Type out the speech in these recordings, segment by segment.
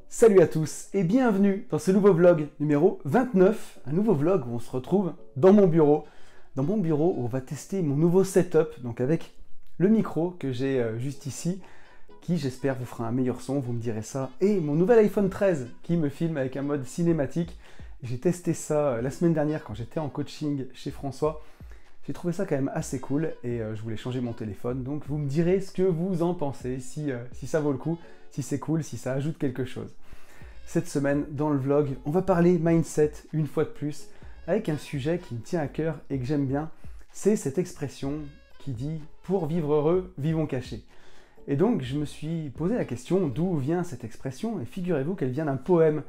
Salut à tous et bienvenue dans ce nouveau vlog numéro 29, un nouveau vlog où on se retrouve dans mon bureau où on va tester mon nouveau setup, donc avec le micro que j'ai juste ici, qui j'espère vous fera un meilleur son, vous me direz ça, et mon nouvel iPhone 13 qui me filme avec un mode cinématique. J'ai testé ça la semaine dernière quand j'étais en coaching chez François. J'ai trouvé ça quand même assez cool et je voulais changer mon téléphone, donc vous me direz ce que vous en pensez, si ça vaut le coup, si c'est cool, si ça ajoute quelque chose. Cette semaine, dans le vlog, on va parler mindset une fois de plus, avec un sujet qui me tient à cœur et que j'aime bien, c'est cette expression qui dit « pour vivre heureux, vivons cachés ». Et donc je me suis posé la question d'où vient cette expression, et figurez-vous qu'elle vient d'un poème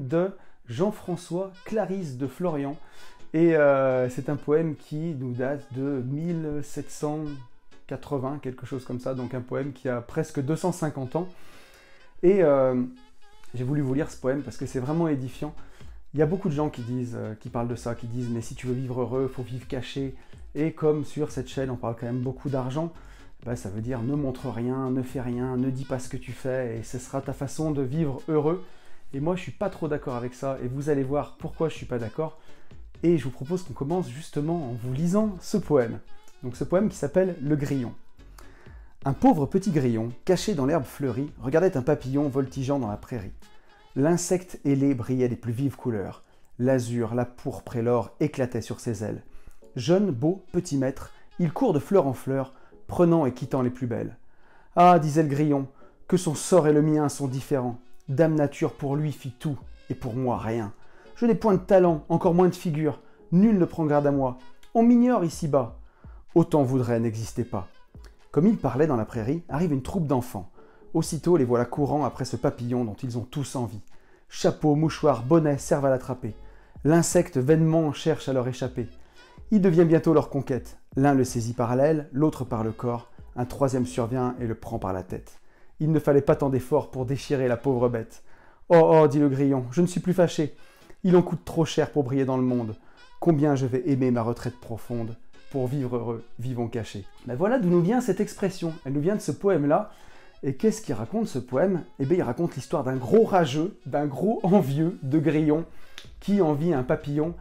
de Jean-François Clarisse de Florian, et c'est un poème qui nous date de 1780, quelque chose comme ça, donc un poème qui a presque 250 ans, et j'ai voulu vous lire ce poème parce que c'est vraiment édifiant. Il y a beaucoup de gens qui parlent de ça, qui disent « mais si tu veux vivre heureux, il faut vivre caché ». Et comme sur cette chaîne, on parle quand même beaucoup d'argent, bah, ça veut dire ne montre rien, ne fais rien, ne dis pas ce que tu fais, et ce sera ta façon de vivre heureux. Et moi, je suis pas trop d'accord avec ça, et vous allez voir pourquoi je suis pas d'accord. Et je vous propose qu'on commence justement en vous lisant ce poème. Donc ce poème qui s'appelle « Le grillon ». Un pauvre petit grillon, caché dans l'herbe fleurie, regardait un papillon voltigeant dans la prairie. L'insecte ailé brillait des plus vives couleurs. L'azur, la pourpre et l'or éclataient sur ses ailes. Jeune, beau, petit maître, il court de fleur en fleur, prenant et quittant les plus belles. « Ah, disait le grillon, que son sort et le mien sont différents. Dame Nature pour lui fit tout, et pour moi rien. Je n'ai point de talent, encore moins de figure. Nul ne prend garde à moi. On m'ignore ici-bas. Autant voudrait n'existait pas. » Comme il parlait dans la prairie, arrive une troupe d'enfants. Aussitôt les voilà courant après ce papillon dont ils ont tous envie. Chapeau, mouchoir, bonnet servent à l'attraper. L'insecte vainement cherche à leur échapper. Il devient bientôt leur conquête. L'un le saisit par l'aile, l'autre par le corps. Un troisième survient et le prend par la tête. Il ne fallait pas tant d'efforts pour déchirer la pauvre bête. « Oh, oh, dit le grillon, je ne suis plus fâché. Il en coûte trop cher pour briller dans le monde. Combien je vais aimer ma retraite profonde. Pour vivre heureux, vivons cachés. » Ben voilà d'où nous vient cette expression. Elle nous vient de ce poème-là. Et qu'est-ce qu'il raconte ce poème? Eh bien, il raconte l'histoire d'un gros rageux, d'un gros envieux de grillon qui envie un papillon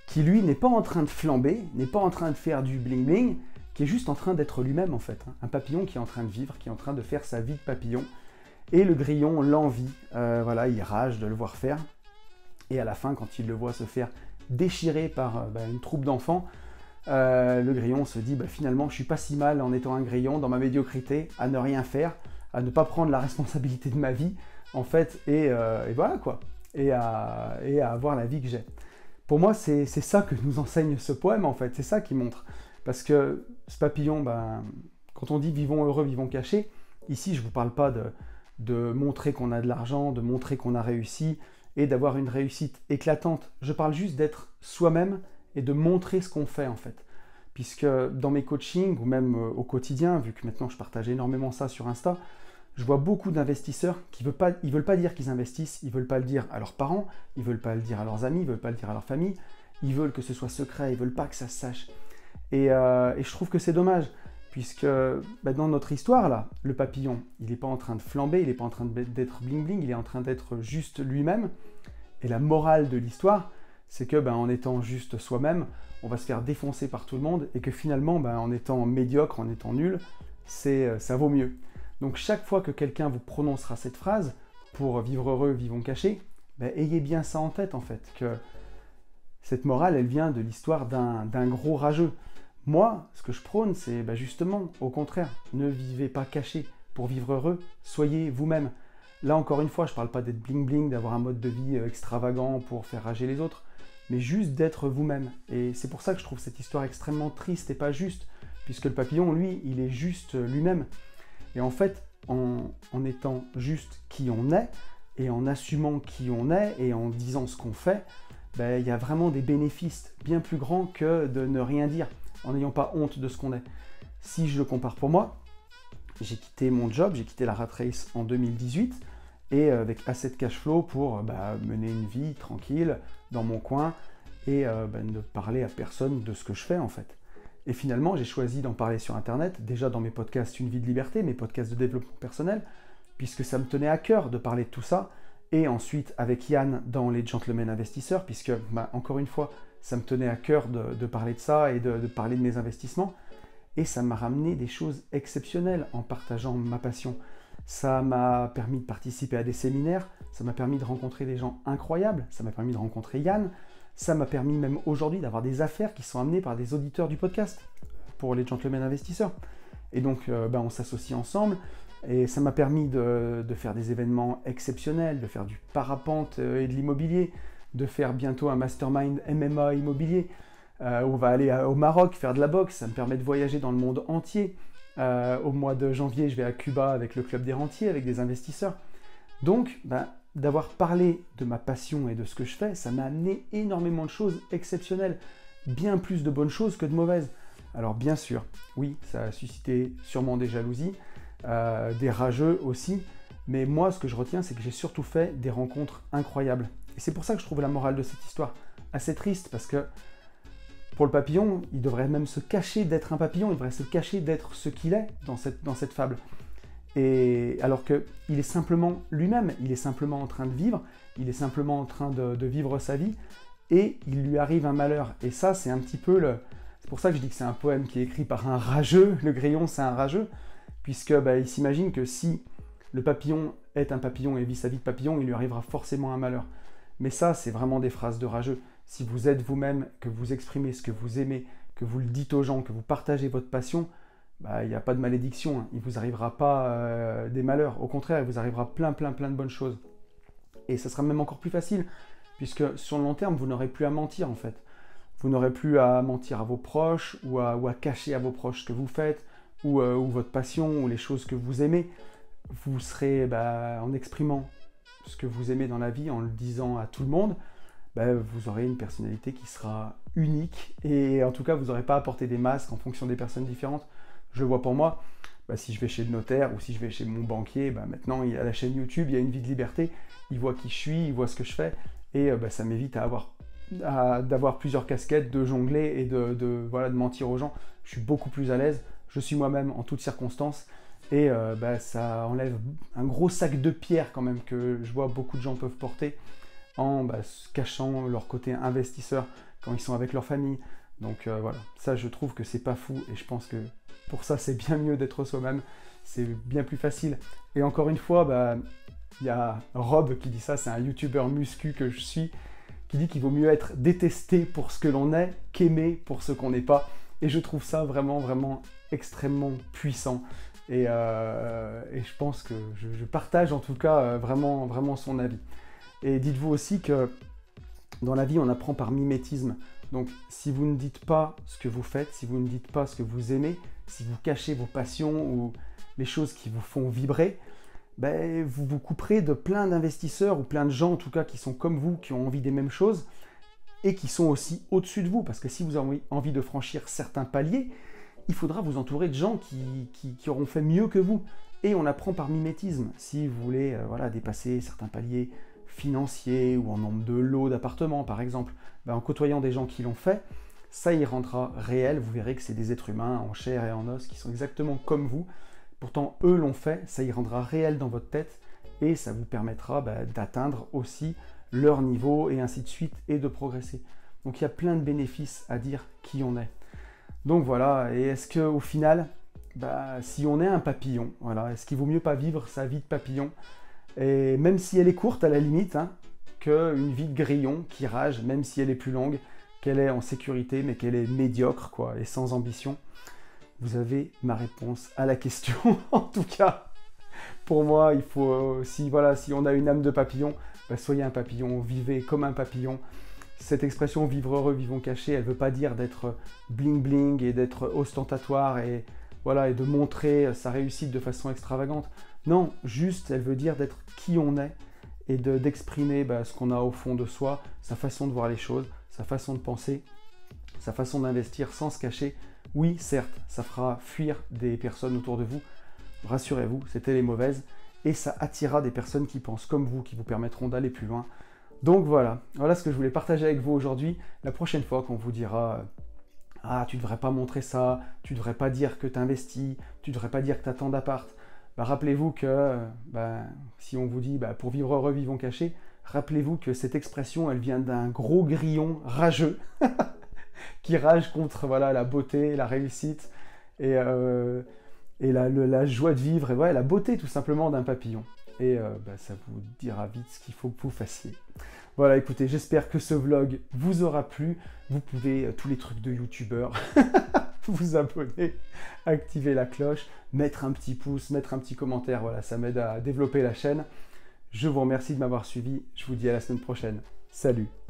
qui, lui, n'est pas en train de flamber, n'est pas en train de faire du bling-bling, qui est juste en train d'être lui-même, en fait. Un papillon qui est en train de vivre, qui est en train de faire sa vie de papillon. Et le grillon l'envie. Voilà, il rage de le voir faire. Et à la fin, quand il le voit se faire déchirer par une troupe d'enfants, le grillon se dit finalement je suis pas si mal en étant un grillon dans ma médiocrité, à ne rien faire, à ne pas prendre la responsabilité de ma vie en fait, et voilà quoi, et à avoir la vie que j'ai. Pour moi c'est ça que nous enseigne ce poème en fait, c'est ça qui montre, parce que ce papillon, quand on dit vivons heureux, vivons cachés, ici je vous parle pas de montrer qu'on a de l'argent, de montrer qu'on a réussi et d'avoir une réussite éclatante, je parle juste d'être soi-même et de montrer ce qu'on fait en fait. Puisque dans mes coachings, ou même au quotidien, vu que maintenant je partage énormément ça sur Insta, je vois beaucoup d'investisseurs qui veulent pas dire qu'ils investissent, ils veulent pas le dire à leurs parents, ils veulent pas le dire à leurs amis, ils veulent pas le dire à leur famille, ils veulent que ce soit secret, ils veulent pas que ça se sache. Et je trouve que c'est dommage, puisque dans notre histoire là, le papillon, il n'est pas en train de flamber, il n'est pas en train d'être bling bling, il est en train d'être juste lui-même. Et la morale de l'histoire, c'est que en étant juste soi-même, on va se faire défoncer par tout le monde et que finalement, en étant médiocre, en étant nul, ça vaut mieux. Donc chaque fois que quelqu'un vous prononcera cette phrase, pour vivre heureux, vivons cachés, ayez bien ça en tête en fait, que cette morale, elle vient de l'histoire d'un gros rageux. Moi, ce que je prône, c'est justement, au contraire, ne vivez pas caché. Pour vivre heureux, soyez vous-même. Là, encore une fois, je ne parle pas d'être bling-bling, d'avoir un mode de vie extravagant pour faire rager les autres, mais juste d'être vous-même. Et c'est pour ça que je trouve cette histoire extrêmement triste et pas juste, puisque le papillon, lui, il est juste lui-même. Et en fait, en étant juste qui on est, et en assumant qui on est, et en disant ce qu'on fait, il y a vraiment des bénéfices bien plus grands que de ne rien dire, en n'ayant pas honte de ce qu'on est. Si je le compare pour moi, j'ai quitté mon job, j'ai quitté la Rat Race en 2018, et avec assez de cash flow pour mener une vie tranquille dans mon coin et ne parler à personne de ce que je fais en fait. Et finalement, j'ai choisi d'en parler sur Internet, déjà dans mes podcasts Une vie de liberté, mes podcasts de développement personnel, puisque ça me tenait à cœur de parler de tout ça, et ensuite avec Yann dans les Gentlemen Investisseurs, puisque, encore une fois, ça me tenait à cœur de parler de ça et de parler de mes investissements, et ça m'a ramené des choses exceptionnelles en partageant ma passion. Ça m'a permis de participer à des séminaires, ça m'a permis de rencontrer des gens incroyables, ça m'a permis de rencontrer Yann, ça m'a permis même aujourd'hui d'avoir des affaires qui sont amenées par des auditeurs du podcast pour les Gentlemen Investisseurs. Et donc, on s'associe ensemble, et ça m'a permis de faire des événements exceptionnels, de faire du parapente et de l'immobilier, de faire bientôt un mastermind MMA immobilier. On va aller au Maroc faire de la boxe, ça me permet de voyager dans le monde entier. Au mois de janvier, je vais à Cuba avec le Club des Rentiers, avec des investisseurs. Donc, d'avoir parlé de ma passion et de ce que je fais, ça m'a amené énormément de choses exceptionnelles. Bien plus de bonnes choses que de mauvaises. Alors bien sûr, oui, ça a suscité sûrement des jalousies, des rageux aussi. Mais moi, ce que je retiens, c'est que j'ai surtout fait des rencontres incroyables. Et c'est pour ça que je trouve la morale de cette histoire assez triste, parce que pour le papillon, il devrait même se cacher d'être un papillon, il devrait se cacher d'être ce qu'il est dans cette fable. Et alors qu'il est simplement lui-même, il est simplement en train de vivre, il est simplement en train de vivre sa vie, et il lui arrive un malheur. Et ça, c'est un petit peu le... C'est pour ça que je dis que c'est un poème qui est écrit par un rageux, le grillon c'est un rageux, puisque il s'imagine que si le papillon est un papillon et vit sa vie de papillon, il lui arrivera forcément un malheur. Mais ça, c'est vraiment des phrases de rageux. Si vous êtes vous-même, que vous exprimez ce que vous aimez, que vous le dites aux gens, que vous partagez votre passion, il n'y a pas de malédiction, hein. Il ne vous arrivera pas des malheurs. Au contraire, il vous arrivera plein de bonnes choses. Et ça sera même encore plus facile, puisque sur le long terme, vous n'aurez plus à mentir en fait. Vous n'aurez plus à mentir à vos proches ou à cacher à vos proches ce que vous faites, ou votre passion, ou les choses que vous aimez. Vous serez, en exprimant ce que vous aimez dans la vie, en le disant à tout le monde, vous aurez une personnalité qui sera unique, et en tout cas vous n'aurez pas à porter des masques en fonction des personnes différentes. Je le vois pour moi, si je vais chez le notaire ou si je vais chez mon banquier, maintenant il y a la chaîne YouTube, il y a une vie de liberté, il voit qui je suis, il voit ce que je fais, et ça m'évite d'avoir plusieurs casquettes, de jongler et de mentir aux gens. Je suis beaucoup plus à l'aise, je suis moi-même en toutes circonstances, et ça enlève un gros sac de pierre quand même que je vois beaucoup de gens peuvent porter en cachant leur côté investisseur quand ils sont avec leur famille. Donc voilà, ça je trouve que c'est pas fou, et je pense que pour ça c'est bien mieux d'être soi-même, c'est bien plus facile. Et encore une fois, il y a Rob qui dit ça, c'est un youtubeur muscu que je suis, qui dit qu'il vaut mieux être détesté pour ce que l'on est qu'aimé pour ce qu'on n'est pas. Et je trouve ça vraiment extrêmement puissant. Et je pense que je partage en tout cas vraiment son avis. Et dites-vous aussi que dans la vie, on apprend par mimétisme. Donc si vous ne dites pas ce que vous faites, si vous ne dites pas ce que vous aimez, si vous cachez vos passions ou les choses qui vous font vibrer, vous vous couperez de plein d'investisseurs ou plein de gens en tout cas qui sont comme vous, qui ont envie des mêmes choses et qui sont aussi au-dessus de vous. Parce que si vous avez envie de franchir certains paliers, il faudra vous entourer de gens qui auront fait mieux que vous. Et on apprend par mimétisme. Si vous voulez dépasser certains paliers financiers ou en nombre de lots d'appartements par exemple, en côtoyant des gens qui l'ont fait, ça y rendra réel. Vous verrez que c'est des êtres humains en chair et en os qui sont exactement comme vous. Pourtant, eux l'ont fait, ça y rendra réel dans votre tête et ça vous permettra d'atteindre aussi leur niveau et ainsi de suite et de progresser. Donc il y a plein de bénéfices à dire qui on est. Donc voilà, et est-ce qu'au final, si on est un papillon, est-ce qu'il vaut mieux pas vivre sa vie de papillon, et même si elle est courte à la limite, qu'une vie de grillon qui rage, même si elle est plus longue, qu'elle est en sécurité, mais qu'elle est médiocre et sans ambition? Vous avez ma réponse à la question. En tout cas, pour moi, il faut, si on a une âme de papillon, soyez un papillon, vivez comme un papillon. Cette expression « vivre heureux, vivons cachés », elle ne veut pas dire d'être bling-bling et d'être ostentatoire et de montrer sa réussite de façon extravagante. Non, juste, elle veut dire d'être qui on est et d'exprimer ce qu'on a au fond de soi, sa façon de voir les choses, sa façon de penser, sa façon d'investir sans se cacher. Oui, certes, ça fera fuir des personnes autour de vous. Rassurez-vous, c'était les mauvaises. Et ça attirera des personnes qui pensent comme vous, qui vous permettront d'aller plus loin. Donc voilà ce que je voulais partager avec vous aujourd'hui. La prochaine fois qu'on vous dira « Ah, tu ne devrais pas montrer ça, tu ne devrais pas dire que tu investis, tu ne devrais pas dire que tu as tant d'appart », rappelez-vous que si on vous dit pour vivre heureux, vivons cachés, rappelez-vous que cette expression, elle vient d'un gros grillon rageux qui rage contre la beauté, la réussite et la joie de vivre et la beauté tout simplement d'un papillon. Et ça vous dira vite ce qu'il faut que vous fassiez. Voilà, écoutez, j'espère que ce vlog vous aura plu. Vous pouvez, tous les trucs de youtubeur, vous abonner, activer la cloche, mettre un petit pouce, mettre un petit commentaire. Voilà, ça m'aide à développer la chaîne. Je vous remercie de m'avoir suivi. Je vous dis à la semaine prochaine. Salut!